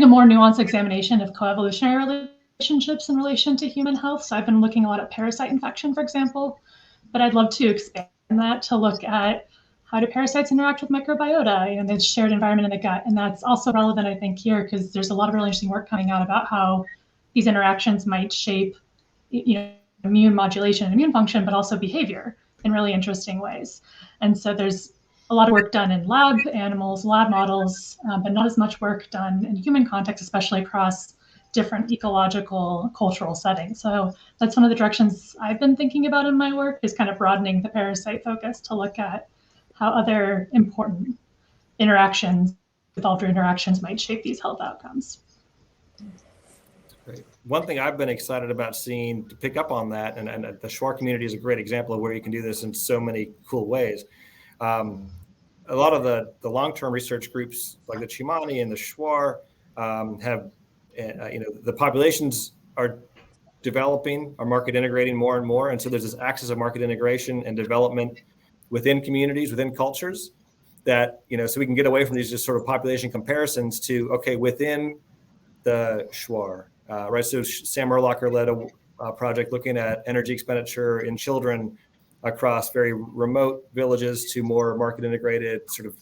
C: a more nuanced examination of coevolutionary relationships in relation to human health. So I've been looking a lot at parasite infection, for example, but I'd love to expand that to look at how do parasites interact with microbiota, the shared environment in the gut. And that's also relevant, I think, here, because there's a lot of really interesting work coming out about how these interactions might shape, immune modulation and immune function, but also behavior in really interesting ways. And so there's a lot of work done in lab animals, lab models, but not as much work done in human context, especially across different ecological, cultural settings. So that's one of the directions I've been thinking about in my work, is kind of broadening the parasite focus to look at how other important interactions, evolved interactions, might shape these health outcomes.
E: Great. One thing I've been excited about seeing, to pick up on that, and the Shuar community is a great example of where you can do this in so many cool ways. A lot of the long-term research groups like the Chimani and the Shuar have, the populations are developing, are market integrating more and more. And so there's this axis of market integration and development within communities, within cultures, that, so we can get away from these just sort of population comparisons to, okay, within the Shuar, right? So Sam Erlacher led a project looking at energy expenditure in children across very remote villages to more market integrated sort of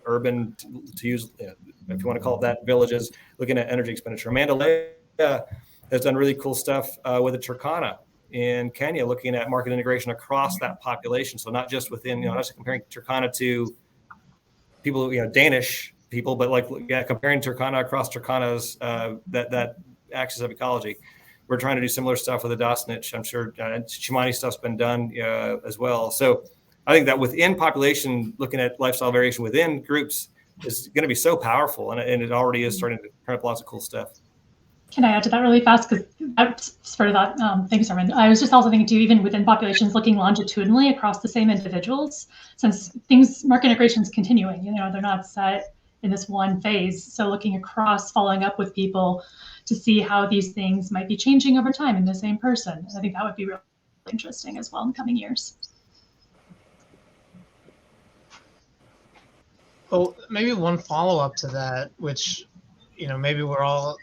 E: urban, to use, if you want to call it that, villages, looking at energy expenditure. Amanda Leah has done really cool stuff with the Turkana in Kenya, looking at market integration across that population. So not just within, not just comparing Turkana to people, Danish people, but comparing Turkana across Turkana's that axis of ecology. We're trying to do similar stuff with the Dasnich. I'm sure Chimani stuff's been done as well. So I think that within population, looking at lifestyle variation within groups is going to be so powerful, and it already is starting to turn up lots of cool stuff.
C: Can I add to that really fast? Because that's part of that. Thanks, Herman. I was just also thinking too, even within populations, looking longitudinally across the same individuals, since market integration is continuing. They're not set in this one phase. So looking across, following up with people to see how these things might be changing over time in the same person. I think that would be really interesting as well in the coming years.
B: Well, maybe one follow-up to that, which, maybe we're all,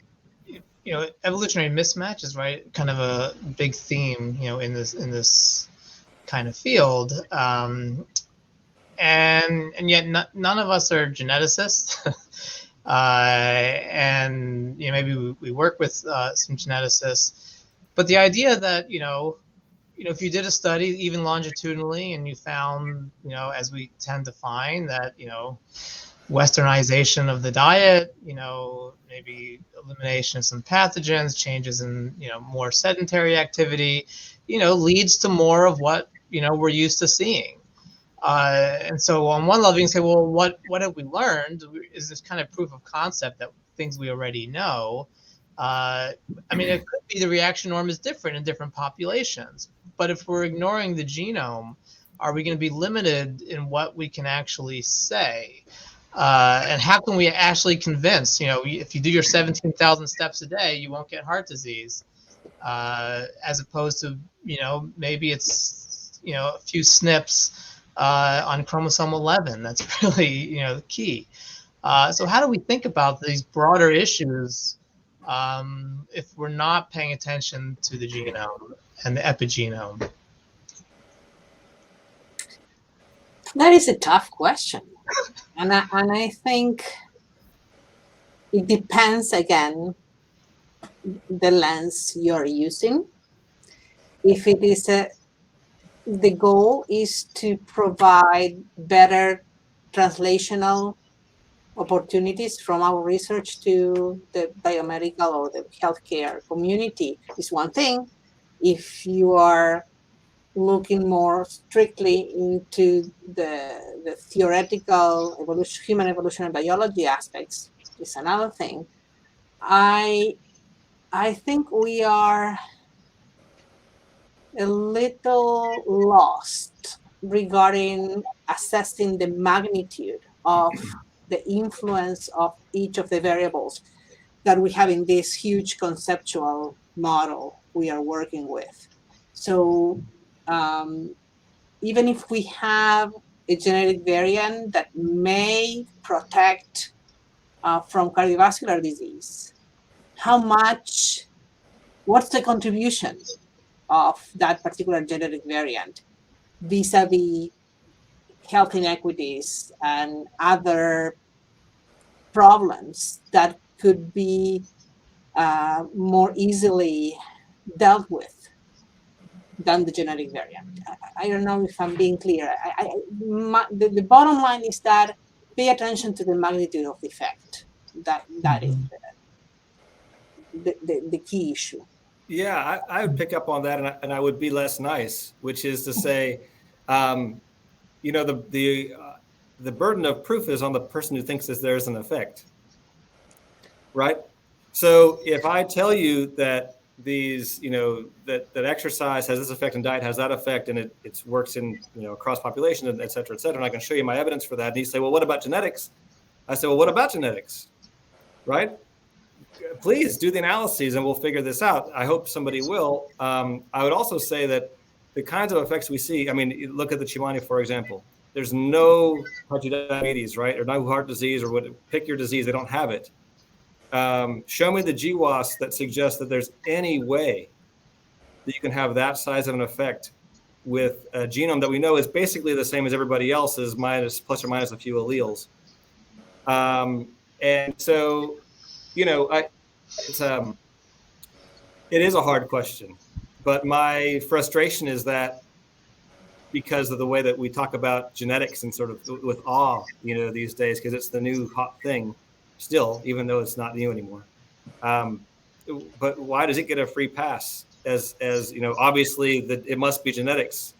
B: evolutionary mismatches, right? Kind of a big theme, in this kind of field. And yet none of us are geneticists. And maybe we work with some geneticists, but the idea that, if you did a study even longitudinally and you found, as we tend to find that, westernization of the diet, maybe elimination of some pathogens, changes in, more sedentary activity, leads to more of what, we're used to seeing. And so on one level you can say, well, what have we learned? Is this kind of proof of concept that things we already know? I mean, it could be the reaction norm is different in different populations, but if we're ignoring the genome, are we going to be limited in what we can actually say? And how can we actually convince, if you do your 17,000 steps a day, you won't get heart disease, as opposed to, maybe it's, a few SNPs on chromosome 11. That's really, the key. So how do we think about these broader issues if we're not paying attention to the genome and the epigenome?
D: That is a tough question. And I think it depends, again, the lens you're using. If it is the goal is to provide better translational opportunities from our research to the biomedical or the healthcare community, is one thing. If you are looking more strictly into the theoretical human evolutionary biology aspects, is another thing. I think we are a little lost regarding assessing the magnitude of the influence of each of the variables that we have in this huge conceptual model we are working with. So even if we have a genetic variant that may protect from cardiovascular disease, what's the contribution of that particular genetic variant vis-a-vis health inequities and other problems that could be more easily dealt with than the genetic variant? I don't know if I'm being clear. The bottom line is that pay attention to the magnitude of the effect. That is the key issue.
E: Yeah, I would pick up on that, and I would be less nice, which is to say, the burden of proof is on the person who thinks that there's an effect, right? So if I tell you that these, that exercise has this effect and diet has that effect, and it works in, across population, and et cetera, and I can show you my evidence for that, and you say, well, what about genetics? I say, well, what about genetics, right? Please do the analyses and we'll figure this out. I hope somebody will. I would also say that the kinds of effects we see, I mean, look at the Chimani, for example. There's no type 2 diabetes, right? Or no heart disease, or pick your disease, they don't have it. Show me the GWAS that suggests that there's any way that you can have that size of an effect with a genome that we know is basically the same as everybody else's, plus or minus a few alleles. And so, it is a hard question, but my frustration is that because of the way that we talk about genetics and sort of with awe, these days, because it's the new hot thing still, even though it's not new anymore. But why does it get a free pass? As obviously that it must be genetics,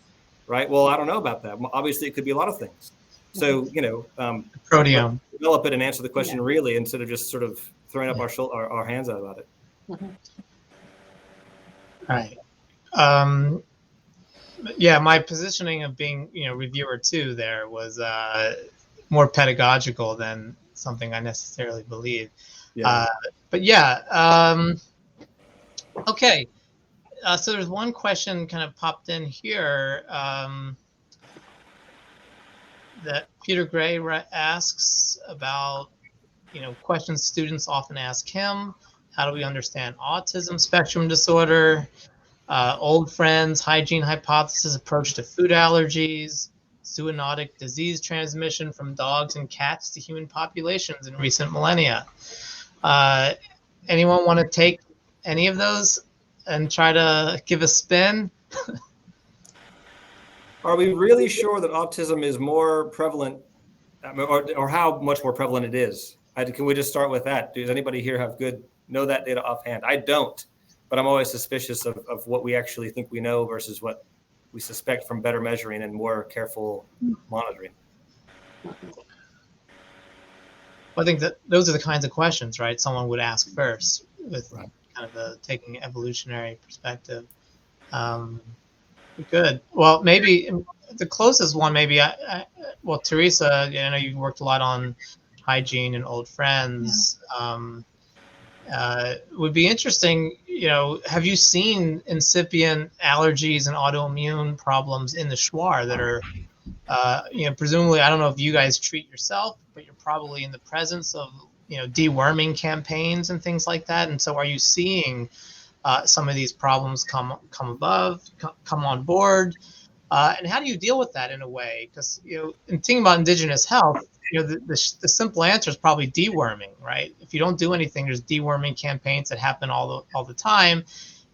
E: right? Well, I don't know about that. Obviously, it could be a lot of things. So,
B: proteome.
E: Develop it and answer the question really, instead of just sort of throwing up our hands out about it.
B: Right. Yeah, my positioning of being, reviewer too there was more pedagogical than something I necessarily believe.
E: Yeah.
B: But yeah, okay. So there's one question kind of popped in here that Peter Gray asks about, questions students often ask him. How do we understand autism spectrum disorder? Old friends, hygiene hypothesis, approach to food allergies, zoonotic disease transmission from dogs and cats to human populations in recent millennia. Anyone want to take any of those and try to give a spin?
E: Are we really sure that autism is more prevalent, or how much more prevalent it is? Can we just start with that? Does anybody here know that data offhand? I don't, but I'm always suspicious of what we actually think we know versus what we suspect from better measuring and more careful monitoring.
B: Well, I think that those are the kinds of questions, right, someone would ask first with kind of the taking evolutionary perspective. Good. Well, maybe the closest one, maybe, well, Teresa, I know you've worked a lot on hygiene and old friends. Would be interesting, have you seen incipient allergies and autoimmune problems in the Schwa that are, presumably, I don't know if you guys treat yourself, but you're probably in the presence of, deworming campaigns and things like that. And so are you seeing some of these problems come on board? And how do you deal with that in a way? Because, in thinking about Indigenous health, the simple answer is probably deworming, right? If you don't do anything, there's deworming campaigns that happen all the time.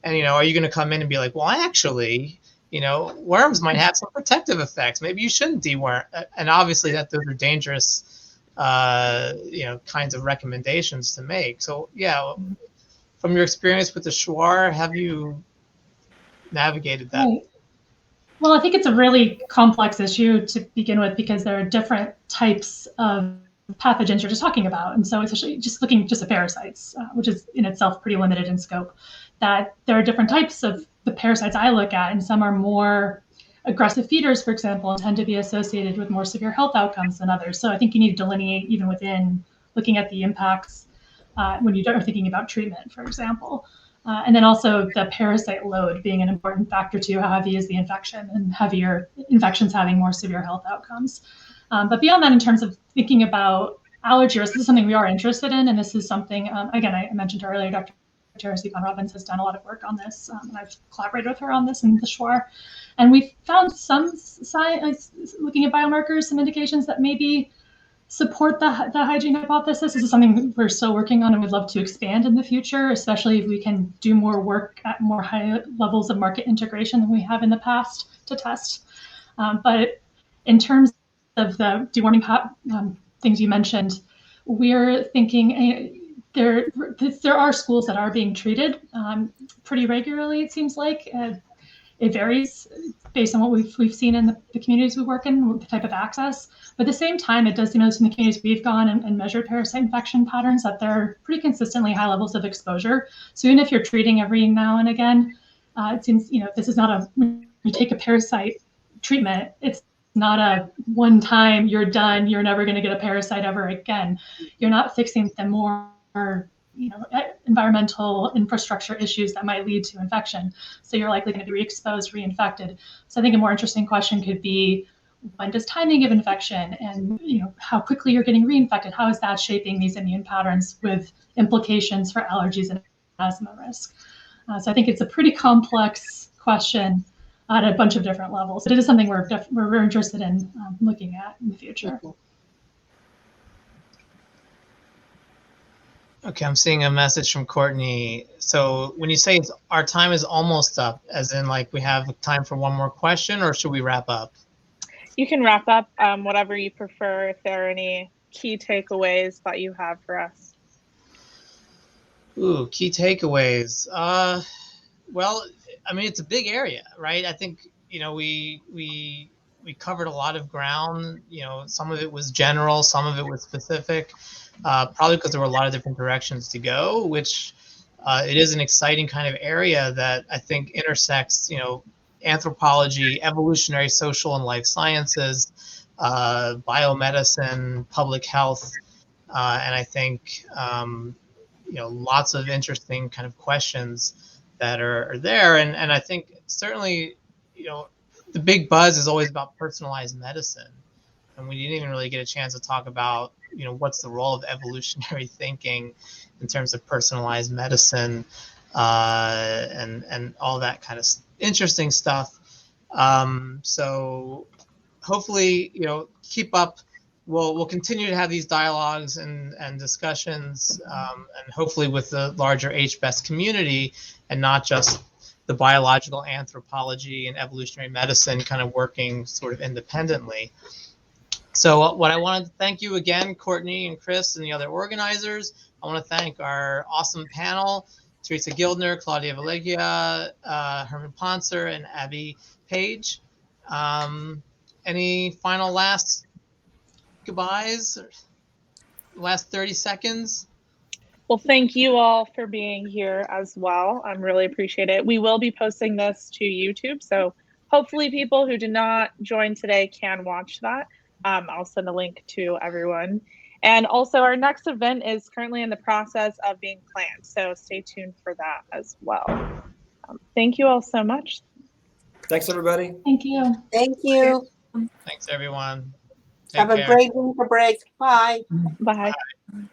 B: And, are you going to come in and be like, well, actually, worms might have some protective effects. Maybe you shouldn't deworm. And obviously those are dangerous, kinds of recommendations to make. So, yeah, from your experience with the Schwa, have you navigated that?
C: Right. Well, I think it's a really complex issue to begin with because there are different types of pathogens you're just talking about. And so it's actually just looking just at parasites, which is in itself pretty limited in scope, that there are different types of the parasites I look at, and some are more aggressive feeders, for example, and tend to be associated with more severe health outcomes than others. So I think you need to delineate even within looking at the impacts when you are thinking about treatment, for example. And then also the parasite load being an important factor too. How heavy is the infection, and heavier infections having more severe health outcomes. But beyond that, in terms of thinking about allergy risk, this is something we are interested in. And this is something, again, I mentioned earlier, Dr. Teresa Gildner has done a lot of work on this. And I've collaborated with her on this in the Schwa. And we found some science, looking at biomarkers, some indications that maybe support the hygiene hypothesis. This is something we're still working on and would love to expand in the future, especially if we can do more work at more high levels of market integration than we have in the past to test. But in terms of the deworming things you mentioned, we're thinking there are schools that are being treated pretty regularly, it seems like. It varies based on what we've seen in the communities we work in, the type of access. But at the same time, it does seem as in the communities we've gone and measured parasite infection patterns that there are pretty consistently high levels of exposure. So even if you're treating every now and again, it seems, this is not when you take a parasite treatment, it's not a one time you're done, you're never going to get a parasite ever again. You're not fixing the more environmental infrastructure issues that might lead to infection. So you're likely going to be re-exposed, reinfected. So I think a more interesting question could be, when does timing of infection and how quickly you're getting reinfected, how is that shaping these immune patterns with implications for allergies and asthma risk? So I think it's a pretty complex question at a bunch of different levels. But it is something we're very interested in looking at in the future.
B: Okay, I'm seeing a message from Courtney. So when you say our time is almost up, as in like we have time for one more question, or should we wrap up?
A: You can wrap up whatever you prefer, if there are any key takeaways that you have for us.
B: Ooh, key takeaways. Well, I mean, it's a big area, right? I think, we covered a lot of ground. Some of it was general, some of it was specific, probably because there were a lot of different directions to go, which it is an exciting kind of area that I think intersects, anthropology, evolutionary, social, and life sciences, biomedicine, public health, and I think, lots of interesting kind of questions that are there. And I think certainly, the big buzz is always about personalized medicine. and we didn't even really get a chance to talk about, what's the role of evolutionary thinking in terms of personalized medicine, and all that kind of interesting stuff. So hopefully, keep up. We'll continue to have these dialogues and discussions, and hopefully with the larger HBEST community, and not just the biological anthropology and evolutionary medicine kind of working sort of independently. So what I wanted to thank you again, Courtney and Chris and the other organizers. I want to thank our awesome panel, Teresa Gildner, Claudia Valeggia, Herman Pontzer, and Abby Page. Any final last goodbyes? Last 30 seconds?
A: Well, thank you all for being here as well. I really appreciate it. We will be posting this to YouTube, so hopefully people who did not join today can watch that. I'll send a link to everyone. And also our next event is currently in the process of being planned, so stay tuned for that as well. Thank you all so much.
E: Thanks, everybody.
C: Thank you.
D: Thank you.
B: Thanks, everyone.
D: Have a great winter break. Bye.
A: Bye.
B: Bye.